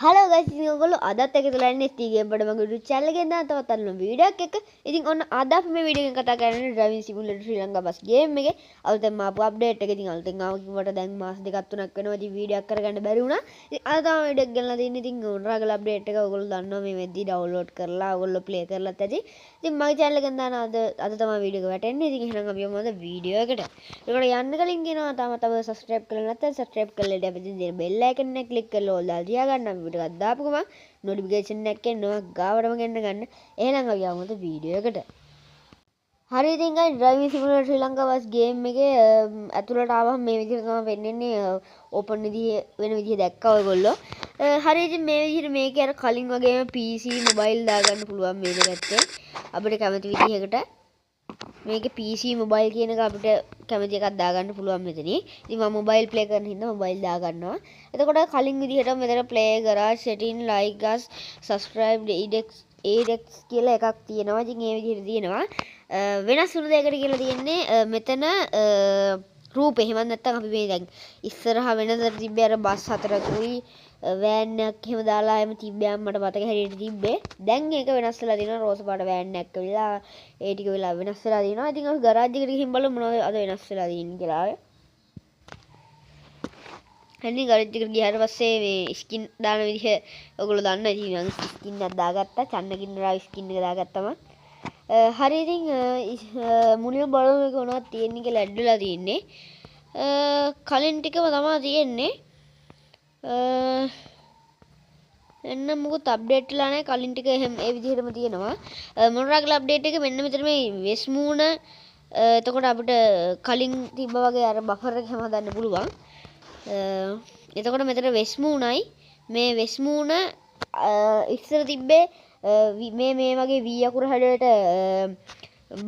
Hello guys ඉතින් ඔයගොල්ලෝ අදත් එක තුලා ඉන්නේ ස්ටී ගේම් වල මගේ YouTube channel එකෙන් දාන තවත් අලුත් වීඩියෝ එකක් එක්ක. ඉතින් ඔන්න අද අපි මේ වීඩියෝ එකෙන් කතා කරන්නේ Driving Simulator ශ්‍රී ලංකා බස් ගේම් එකේ අලුතෙන් ආපු අප්ඩේට් එක. ඉතින් අලුතෙන් ආව කිව්වට දැන් මාස දෙකක් තුනක් වෙනවා. ඉතින් වීඩියෝ එකක් කරගන්න බැරි වුණා. ඉතින් අද තමයි වීඩියෝ එක ගෙනලා තින්නේ. ඉතින් උන්රාගල අප්ඩේට් එක ඔයගොල්ලෝ දන්නවා මේ වෙද්දි ඩවුන්ලෝඩ් කරලා ඔයගොල්ලෝ ප්ලේ කරලත් ඇති. ඉතින් මගේ channel එකෙන් දාන අද තමයි වීඩියෝ එක වැටෙන්නේ. ඉතින් එහෙනම් අපි යමු අද වීඩියෝ එකට. ඒකට යන්න කලින් කියනවා තව subscribe කරලා නැත්නම් subscribe කරලා ඉතින් අපි දෙන bell icon එක click කරලා ඕල් දාලා තියාගන්න. අපි වීඩියෝ එකක් දාපු ගමන් notification එකක් එනවා ගාවටම ගෙන්න ගන්න. එහෙනම් අපි යමු වීඩියෝ එකට. හරි ඉතින් ගයි Driving Simulator ශ්‍රී ලංකා බස් ගේම් එකේ ඇතුළට ආවම මේ විදිහට තමයි වෙන්නේ. ඕපන් විදිහ වෙන විදිහ දැක්කා ඔයගොල්ලෝ. හරි ඉතින් මේ විදිහට මේකේ අර කලින් වගේම PC mobile දාගන්න පුළුවන් මේ දෙකත්තේ. අපිට කැමති විදිහකට මේකේ PC mobile කියන එක අපිට කැමති එකක් දාගන්න පුළුවන් මෙතනින්. ඉතින් මම mobile play කරන හින්දා mobile දාගන්නවා. එතකොට කලින් විදිහටම මෙතන play garage setting like us subscribe edex කියලා එකක් තියෙනවා. ඉතින් මේ විදිහට තියෙනවා. වෙනස් වුණු දෙයකට කියලා තියෙන්නේ මෙතන රූපේ. එහෙම නැත්නම් අපි මේ දැන් ඉස්සරහා වෙනදට තිබ්බේ අර බස් හතරකුයි වෑන් එකක් එහෙම දාලා එහෙම තිබ්බේ මට මතක හැටියට තිබ්බේ. දැන් ඒක වෙනස් වෙලා තියෙනවා. රෝස පාට වෑන් එකක් වෙලා ඒ ටික වෙලා වෙනස් වෙලා තියෙනවා. ඉතින් අපි ගරාජ් එකට ගිහින් බලමු මොනවද අද වෙනස් වෙලා තියෙන්නේ කියලා. අනිත් ගරාජ් එකට ගියාට පස්සේ මේ ස්කින් දාන විදිහ ඔයගොල්ලෝ දන්නා. ඉතින් මම ස්කින් එකක් දාගත්තා. චන්නකින් රා ස්කින් එක දාගත්තම. හරි ඉතින් මුලින්ම බලමු මේක මොනවද තියෙන්නේ කියලා ඇඩ් වෙලා තියෙන්නේ. කලින් ටිකම තමයි තියෙන්නේ. එන්න මොකද අප්ඩේට් වෙලා නැහැ. කලින් ටික එහෙම ඒ විදිහටම තියෙනවා. මොනරාගල අප්ඩේට් එක මෙන්න මෙතන මේ වෙස් මූණ එතකොට අපිට කලින් තිබ්බ වගේ අර බෆර් එක හැම හදන්න පුළුවන්. එතකොට මෙතන වෙස් මූණයි මේ වෙස් මූණ ඉස්සර තිබ්බේ මේ වගේ V අකුර හැඩයට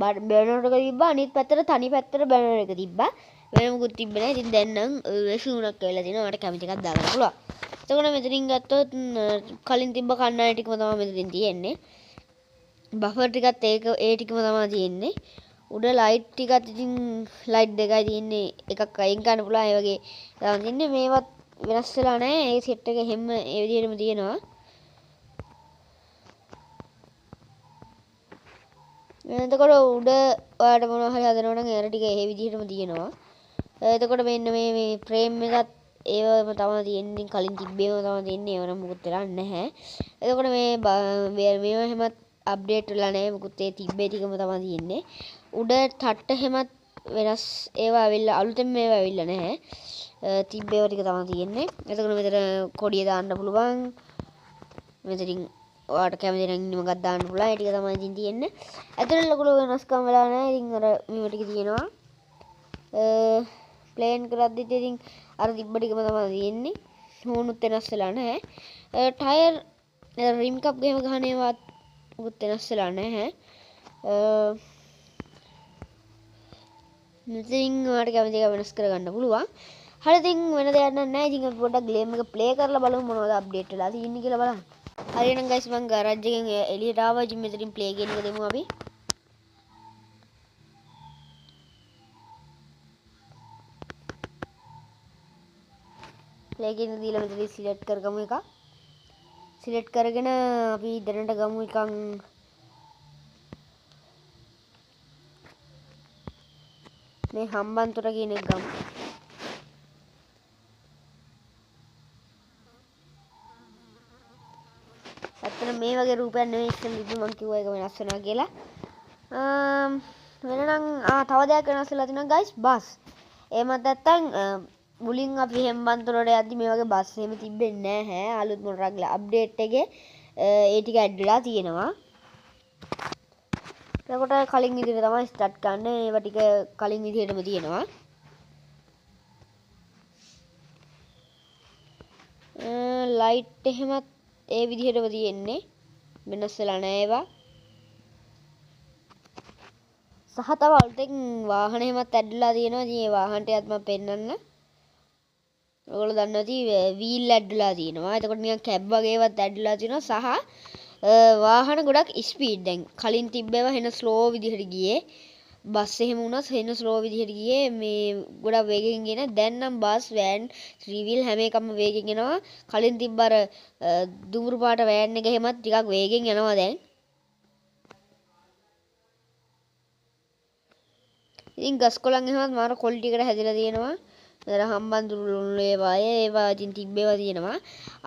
බැනර් එක තිබ්බා. අනිත් පැත්තට තනි පැත්තට බැනර් එක තිබ්බා. වෙන මොකුත් තිබ්බේ නැහැ. ඉතින් දැන් නම් වෙස් මූණක් වෙලා තිනවා. මට කැමති එකක් දාගන්න පුළුවන්. එතකොට මෙතනින් ගත්තොත් කලින් තිබ්බ කණ්ණාඩි ටිකම තමයි මෙතනින් තියෙන්නේ. බෆර් ටිකත් ඒ ටිකම තමයි තියෙන්නේ. උඩ ලයිට් ටිකත් ඉතින් ලයිට් දෙකයි තියෙන්නේ. එකක් අයින් කරන්න පුළුවන්. ඒ වගේ තමයි තින්නේ. මේවත් වෙනස් වෙලා නැහැ. ඒ සෙට් එක හැම ඒ විදිහටම තියෙනවා. එතකොට උඩ ඔයාලට මොනවා හරි හදනවා නම් ඒ ටික ඒ විදිහටම තියෙනවා. එතකොට මෙන්න මේ ෆ්‍රේම් එකත් ඒවම තමයි තියෙන්නේ. කලින් තිබ්බේම තමයි තියෙන්නේ. ඒව නම් මොකුත් වෙලා නැහැ. එතකොට මේව හැමත් අප්ඩේට් වෙලා නැහැ. මොකුත් ඒ තිබ්බේ ටිකම තමයි තියෙන්නේ. උඩ තට්ට හැමත් වෙනස් ඒවා ඇවිල්ලා අලුතෙන් මේවා ඇවිල්ලා නැහැ. තිබ්බේව ටික තමයි තියෙන්නේ. එතකොට මෙතන කොඩිය දාන්න පුළුවන්. මෙතනින් ඔයාලට කැමති නම් මොකක්ද දාන්න පුළුවන්. ඒ ටික තමයි ඉතින් තියෙන්නේ. ඇතුළේ ලොකු වෙනස්කම් වෙලා නැහැ. ඉතින් අර මේ ටික තියෙනවා. ප්ලේන් කරද්දිත් ඉතින් අර තිබ්බ ටිකම තමයි තියෙන්නේ. හෝනුත් වෙනස් වෙලා නැහැ. ටයර් රිම් කප් ගේම ගහන ඒවාත් මොකුත් වෙනස් වෙලා නැහැ. ඉතින් ඔයාලට කැමති එක වෙනස් කරගන්න පුළුවන්. හරි ඉතින් වෙන දෙයක් නැහැ. ඉතින් අපි පොඩ්ඩක් ගේම් එක ප්ලේ කරලා බලමු මොනවද අප්ඩේට් වෙලා තියෙන්නේ කියලා බලන්න. හරි එහෙනම් ගයිස් මම ගරාජ් එකෙන් එළියට ආවා. ඉතින් මෙතනින් ප්ලේ කියන එක දෙමු අපි. ප්ලේ කියන දීලා මෙතන සිලෙක්ට් කරගමු එක. සිලෙක්ට් කරගෙන අපි දැනට ගමු එකන් මේ හම්බන්තොට කියන එක ගමු. ඇත්තට මේ වගේ රූපයක් නෙවෙයි ඉස්සෙල්ලා තිබ්බේ. මම කිව්වා ඒක වෙනස් වෙනවා කියලා. වෙනනම් තව දෙයක් වෙනස් වෙලා තියෙනවා ගයිස්. බස්. එහෙමත් නැත්නම් මුලින් අපි හෙම්බන්තොටට යද්දි මේ වගේ බස් එහෙම තිබෙන්නේ නැහැ. අලුත් මොනරාගල අප්ඩේට් එකේ ඒ ටික ඇඩ් වෙලා තියෙනවා. එතකොට කලින් විදිහට තමයි ස්ටාර්ට් ගන්න. ඒවා ටික කලින් විදිහටම තියෙනවා. ලයිට් එහෙමත් ඒ විදිහටම තියෙන්නේ. වෙනස් වෙලා නැහැ ඒවා. සහ තව අලුතෙන් වාහන එහෙමත් ඇඩ්ලා තියෙනවා. ඉතින් ඒ වාහන ටිකත් මම පෙන්නන්න. ඔයගොල්ලෝ දන්නවා ඇති වීල් ඇඩ්ලා තියෙනවා. එතකොට නිකන් කැබ් වගේ ඒවත් ඇඩ්ලා තියෙනවා. සහ වාහන ගොඩක් ස්පීඩ්. දැන් කලින් තිබ්බේවා වෙන ස්ලෝ විදිහට ගියේ. බස් එහෙම වුණත් වෙන ස්ලෝ විදිහට ගියේ මේ ගොඩක් වේගෙන් ගෙන දැන් නම් බස් වෑන් ත්‍රිවිල් හැම එකම වේගෙන් යනවා කලින් තිබ්බ අර දුඹුරු පාට වෑන් එක එහෙමත් ටිකක් වේගෙන් යනවා දැන් ඉතින් ගස් කොළන් එහෙමත් මාර කොල් ටිකට හැදිලා තියෙනවා අර හම්බන්තොට ලුණු ඒවා ඉතින් තිබ්බේවා තියෙනවා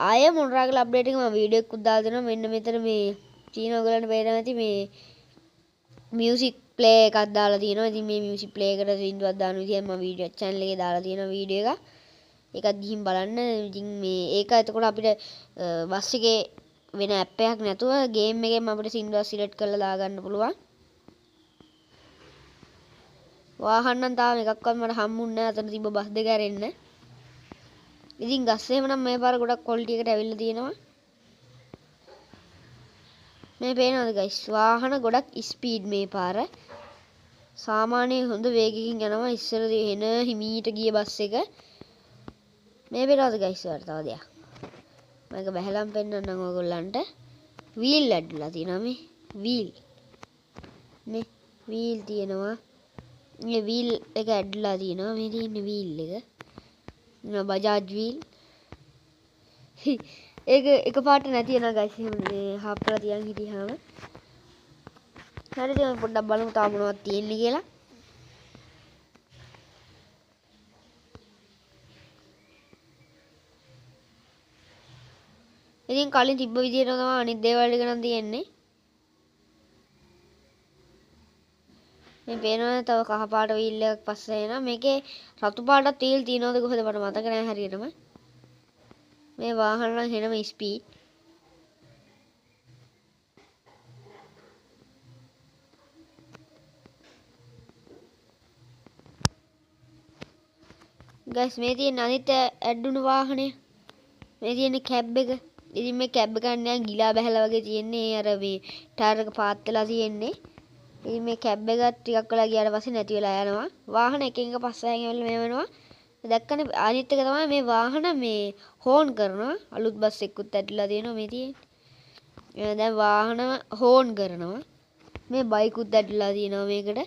ආය මොනරාගල අප්ඩේට් එක මම වීඩියෝ එකක් දාලා දෙනවා මෙන්න මෙතන මේ චීන ඔයගලන්ට පේනවා ඇති මේ මියුසික් ප්ලේ එකක් දාලා තියෙනවා. ඉතින් මේ මියුසික් ප්ලේ එකට සින්දුවක් දාන විදිහ මම වීඩියෝ channel එකේ දාලා තියෙනවා වීඩියෝ එකක්. ඒකත් ගිහින් බලන්න. ඉතින් මේ ඒක එතකොට අපිට බස් එකේ වෙන ඇප් එකක් නැතුව ගේම් එකෙන් අපිට සින්දුවක් සිලෙක්ට් කරලා දාගන්න පුළුවන්. වාහන නම් තාම එකක්වත් මට හම්බුන්නේ නැහැ. අතන තිබ්බ බස් දෙක ඇරෙන්න. ඉතින් ගස් එහෙම නම් මේ පාර ගොඩක් ක්වොලිටි එකට ඇවිල්ලා තියෙනවා. මේ පේනවද ගයිස් වාහන ගොඩක් ස්පීඩ් මේ පාර සාමාන්‍ය හොඳ වේගකින් යනවා ඉස්සර එන හිමීට ගිය බස් එක මේ පේනවද ගයිස් ඔයාලට තව දෙයක් මම ඒක බහැලම් පෙන්නන්නම් ඔයගොල්ලන්ට වීල් ඇඩ්ලා තියෙනවා මේ වීල් තියෙනවා මේ වීල් එක ඇඩ්ලා තියෙනවා මේ තියෙන වීල් එක බජාජ් වීල් ඒක එකපාරට නැති වෙනවා ගයිස් එහෙම මේ හප්පලා තියන් හිටියාම හරිද අපි පොඩ්ඩක් බලමු තාම මොනවද තියෙන්නේ කියලා ඉතින් කලින් තිබ්බ විදිහට තමයි අනිත් දේවල් ටික නම් තියෙන්නේ මේ පේනවා තව කහ පාට වීල් එකක් පස්සේ එනවා මේකේ රතු පාටක් තීල් තියනවද කොහෙද මට මතක නැහැ හරියටම මේ වාහන නම් හෙනම ස්පීඩ් ගයිස් මේ තියෙන අනිත් ඇඩ්ඩුණු වාහනය මේ තියෙන කැබ් එක ඉතින් මේ කැබ් එක නිකන් ගිලා බහැලා වගේ තියෙන්නේ අර මේ ටයර් එක පාත් වෙලා තියෙන්නේ ඉතින් මේ කැබ් එක ටිකක් වෙලා ගියාට පස්සේ නැති වෙලා යනවා වාහන එකින් එක පස්සෙන් ඇවිල්ලා මේ වෙනවා දැක්කනේ අනිත් එක තමයි මේ වාහන මේ හෝන් කරනවා අලුත් බස් එකකුත් ඇදලා තියෙනවා මේ තියෙන්නේ දැන් වාහන හෝන් කරනවා මේ බයිකුත් ඇදලා තියෙනවා මේකට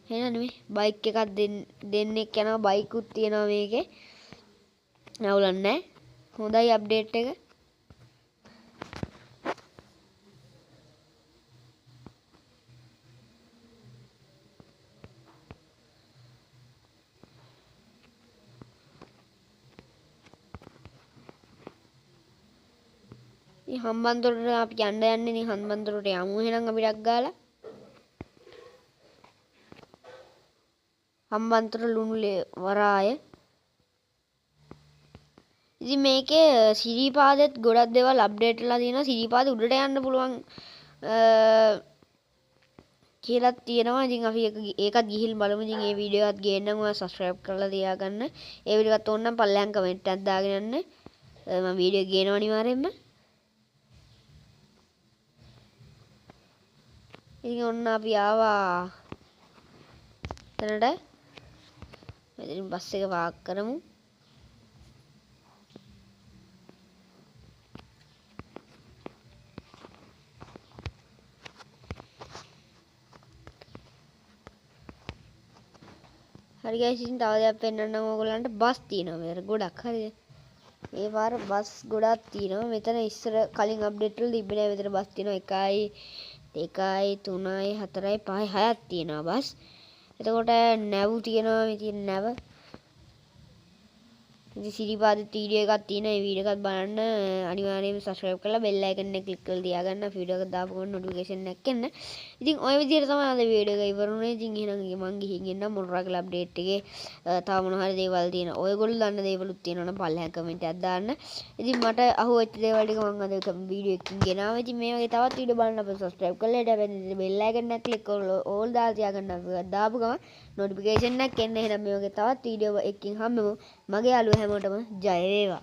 එහෙනම් මේ බයික් එකක් දෙන්නෙක් යනවා බයිකුත් තියෙනවා මේකේ නවුලක් නැහැ හොඳයි අප්ඩේට් එක හම්බන්තොටට අපි යන්න යන්නේ නේ හම්බන්තොටට යමු එහෙනම් අපි ඩක් ගාලා හම්බන්තොට ලුණු වරාය ඉතින් මේකේ සිරිපාදෙත් ගොඩක් දේවල් අප්ඩේට් වෙලා තියෙනවා සිරිපාද උඩට යන්න පුළුවන් කියලා තියෙනවා ඉතින් අපි ඒකත් ගිහින් බලමු ඉතින් මේ වීඩියෝ එකත් ගේන්නම් ඔයා සබ්ස්ක්‍රයිබ් කරලා තියාගන්න ඒ වීඩියෝ එකත් ඕනනම් පල්ලෙහාන් කමෙන්ට් එකක් දාගෙන යන්න මම වීඩියෝ ගේනවා අනිවාර්යෙන්ම ඉතින් ඔන්න අපි ආවා එතනට මෙතනින් බස් එක පාක් කරමු හරි ගයිස් ඉතින් තව දෙයක් පෙන්නන්නම් ඕගොල්ලන්ට බස් තියෙනවා මෙතන ගොඩක් හරිද මේ පාර බස් ගොඩක් තියෙනවා මෙතන ඉස්සර කලින් අප්ඩේට් වල තිබ්බේ නැහැ මෙතන බස් තියෙනවා 1යි 2යි 3යි 4යි 5යි 6ක් තියෙනවා බස් එතකොට නැව් තියෙනවා මේ තියෙන නැව ඉතින් සිරිපාද වීඩියෝ එකක් තියෙනවා ඒ වීඩියෝ එකත් බලන්න අනිවාර්යයෙන්ම සබ්ස්ක්‍රයිබ් කරලා බෙල් අයිකන් එක ක්ලික් කරලා තියාගන්න වීඩියෝ එක දාපු ගමන් නොටිෆිකේෂන් එකක් එන්න ඉතින් ওই විදිහට තමයි අද වීඩියෝ එක ඉවරුනේ ඉතින් එහෙනම් මං ගිහින් එන්නම් මොනරාගල අප්ඩේට් එකේ තව මොන හරි දේවල් තියෙනවා ඔයගොල්ලෝ දන්න දේවලුත් තියෙනවා නම් පල්ලෙහාන් කමෙන්ට් එකක් දාන්න ඉතින් මට අහුවෙච්ච දේවල් ටික මං අද වීඩියෝ එකකින් ගෙනාවා ඉතින් මේ වගේ තවත් වීඩියෝ බලන්න අපිට සබ්ස්ක්‍රයිබ් කරලා ඊට බෙල් අයිකන් එක ක්ලික් කරලා ඕල් දාලා තියාගන්න දාපු ගමන් නොටිෆිකේෂන් එකක් එන්න එහෙනම් මේ වගේ තවත් වීඩියෝ එකකින් හම්බෙමු මගේ යාළුවෝ හැමෝටම ජය වේවා